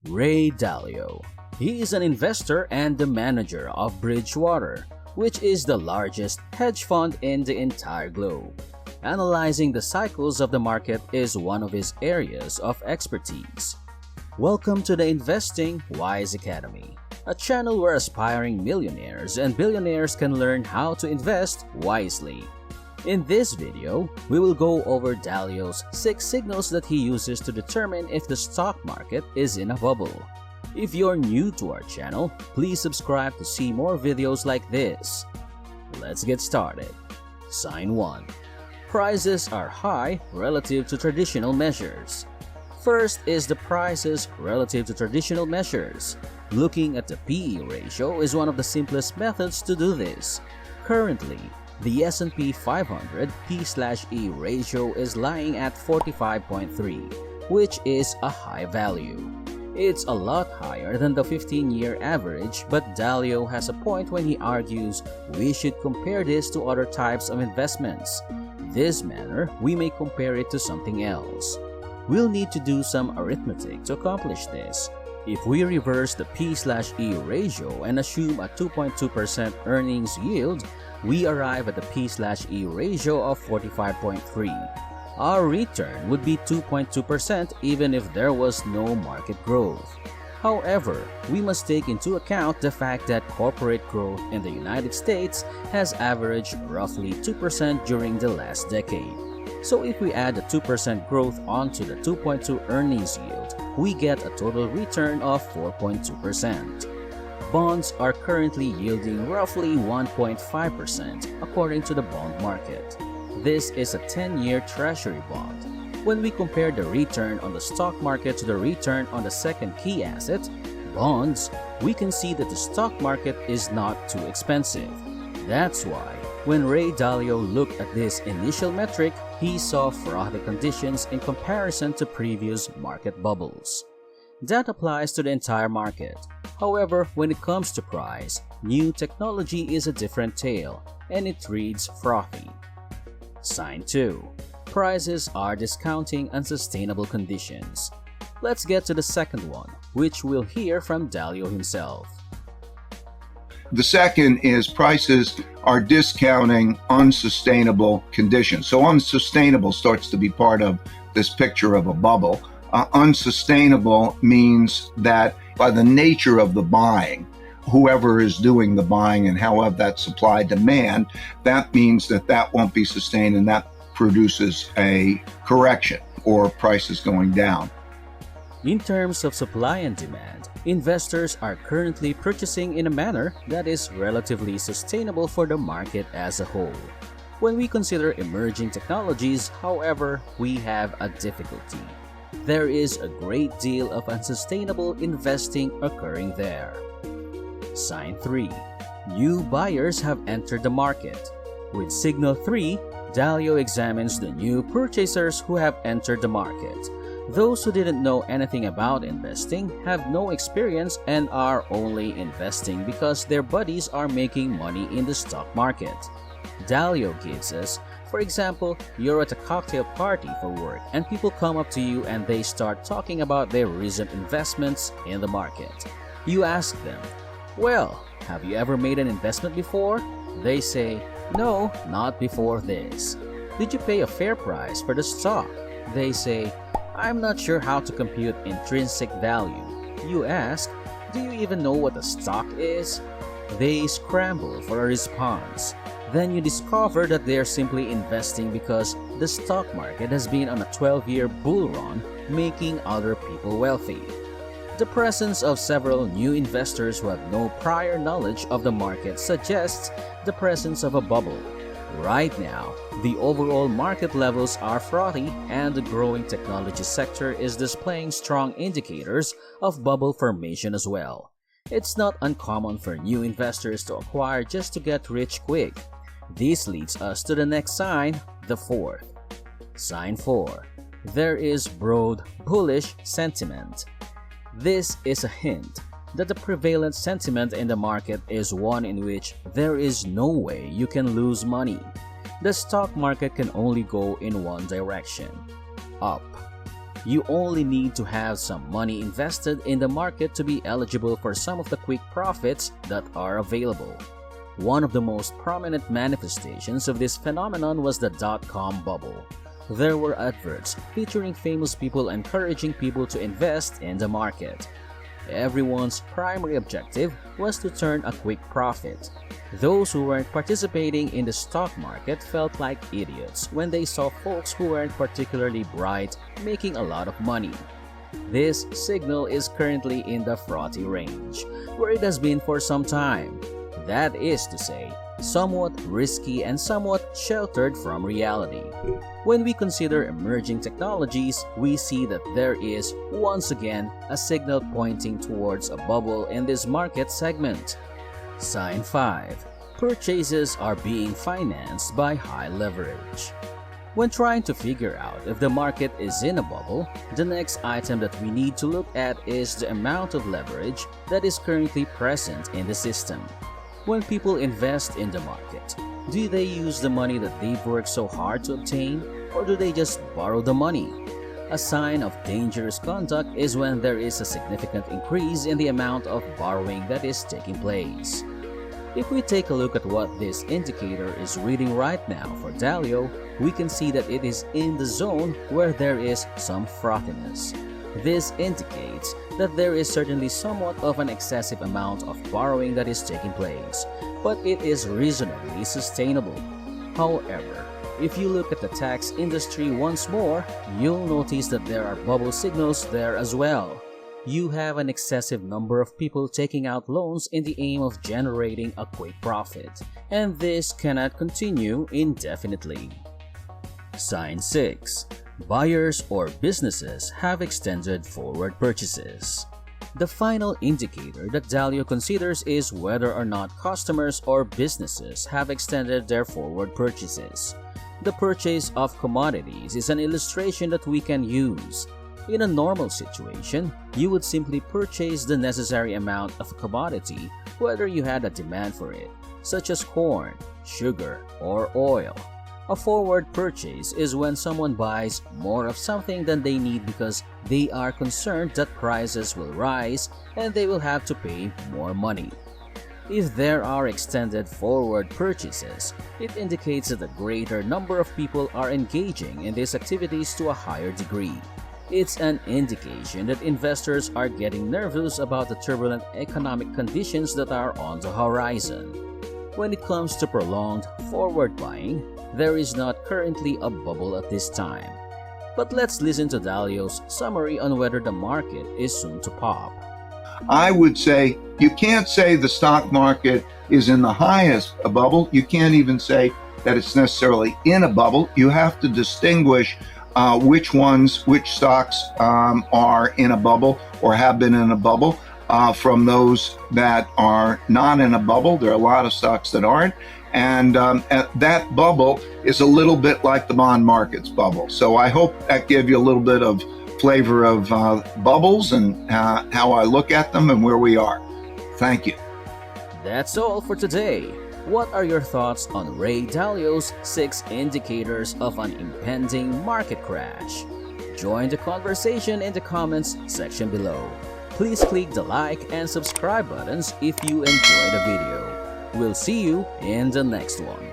Ray Dalio. He is an investor and the manager of Bridgewater, which is the largest hedge fund in the entire globe. Analyzing the cycles of the market is one of his areas of expertise. Welcome to the Investing Wise Academy, a channel where aspiring millionaires and billionaires can learn how to invest wisely. In this video, we will go over Dalio's 6 signals that he uses to determine if the stock market is in a bubble. If you're new to our channel, please subscribe to see more videos like this. Let's get started. Sign 1. Prices are high relative to traditional measures. First is the prices relative to traditional measures. Looking at the PE ratio is one of the simplest methods to do this. Currently, the S&P 500 P/E ratio is lying at 45.3, which is a high value. It's a lot higher than the 15-year average, but Dalio has a point when he argues we should compare this to other types of investments. This manner, we may compare it to something else. We'll need to do some arithmetic to accomplish this. If we reverse the P/E ratio and assume a 2.2% earnings yield, we arrive at the P/E ratio of 45.3. Our return would be 2.2% even if there was no market growth. However, we must take into account the fact that corporate growth in the United States has averaged roughly 2% during the last decade. So if we add the 2% growth onto the 2.2 earnings yield, we get a total return of 4.2%. Bonds are currently yielding roughly 1.5% according to the bond market. This is a 10-year treasury bond. When we compare the return on the stock market to the return on the second key asset, bonds, we can see that the stock market is not too expensive. That's why, when Ray Dalio looked at this initial metric, he saw frothy conditions in comparison to previous market bubbles. That applies to the entire market. However, when it comes to price, new technology is a different tale, and it reads frothy. Sign 2. Prices are discounting unsustainable conditions. Let's get to the second one, which we'll hear from Dalio himself. The second is prices are discounting unsustainable conditions. So unsustainable starts to be part of this picture of a bubble. Unsustainable means that by the nature of the buying, whoever is doing the buying and however that supply demand, that means that that won't be sustained and that produces a correction or prices going down. In terms of supply and demand, investors are currently purchasing in a manner that is relatively sustainable for the market as a whole. When we consider emerging technologies, however, we have a difficulty. There is a great deal of unsustainable investing occurring there. Sign 3. New buyers have entered the market. With signal 3, Dalio examines the new purchasers who have entered the market. Those who didn't know anything about investing, have no experience, and are only investing because their buddies are making money in the stock market. Dalio gives us, for example, you're at a cocktail party for work and people come up to you and they start talking about their recent investments in the market. You ask them, "Well, have you ever made an investment before?" They say, "No, not before this." "Did you pay a fair price for the stock?" They say, "I'm not sure how to compute intrinsic value." You ask, "Do you even know what a stock is?" They scramble for a response. Then you discover that they are simply investing because the stock market has been on a 12-year bull run, making other people wealthy. The presence of several new investors who have no prior knowledge of the market suggests the presence of a bubble. Right now, the overall market levels are frothy and the growing technology sector is displaying strong indicators of bubble formation as well. It's not uncommon for new investors to acquire just to get rich quick. This leads us to the next sign, the fourth. Sign 4. There is broad bullish sentiment. This is a hint that the prevalent sentiment in the market is one in which there is no way you can lose money. The stock market can only go in one direction, up. You only need to have some money invested in the market to be eligible for some of the quick profits that are available. One of the most prominent manifestations of this phenomenon was the dot-com bubble. There were adverts featuring famous people encouraging people to invest in the market. Everyone's primary objective was to turn a quick profit. Those who weren't participating in the stock market felt like idiots when they saw folks who weren't particularly bright making a lot of money. This signal is currently in the frothy range, where it has been for some time. That is to say, somewhat risky and somewhat sheltered from reality. When we consider emerging technologies, we see that there is, once again, a signal pointing towards a bubble in this market segment. Sign 5. Purchases are being financed by high leverage. When trying to figure out if the market is in a bubble, the next item that we need to look at is the amount of leverage that is currently present in the system. When people invest in the market, do they use the money that they've worked so hard to obtain, or do they just borrow the money? A sign of dangerous conduct is when there is a significant increase in the amount of borrowing that is taking place. If we take a look at what this indicator is reading right now for Dalio, we can see that it is in the zone where there is some frothiness. This indicates that there is certainly somewhat of an excessive amount of borrowing that is taking place, but it is reasonably sustainable. However, if you look at the tax industry once more, you'll notice that there are bubble signals there as well. You have an excessive number of people taking out loans in the aim of generating a quick profit, and this cannot continue indefinitely. Sign 6. Buyers or businesses have extended forward purchases. The final indicator that Dalio considers is whether or not customers or businesses have extended their forward purchases. The purchase of commodities is an illustration that we can use. In a normal situation, you would simply purchase the necessary amount of a commodity whether you had a demand for it, such as corn, sugar, or oil. A forward purchase is when someone buys more of something than they need because they are concerned that prices will rise and they will have to pay more money. If there are extended forward purchases, it indicates that a greater number of people are engaging in these activities to a higher degree. It's an indication that investors are getting nervous about the turbulent economic conditions that are on the horizon. When it comes to prolonged forward buying, there is not currently a bubble at this time. But let's listen to Dalio's summary on whether the market is soon to pop. I would say you can't say the stock market is in the highest bubble. You can't even say that it's necessarily in a bubble. You have to distinguish which stocks are in a bubble or have been in a bubble from those that are not in a bubble. There are a lot of stocks that aren't. And that bubble is a little bit like the bond market's bubble. So I hope that gave you a little bit of flavor of bubbles and how I look at them and where we are. Thank you. That's all for today. What are your thoughts on Ray Dalio's 6 indicators of an impending market crash? Join the conversation in the comments section below. Please click the like and subscribe buttons if you enjoyed the video. We'll see you in the next one.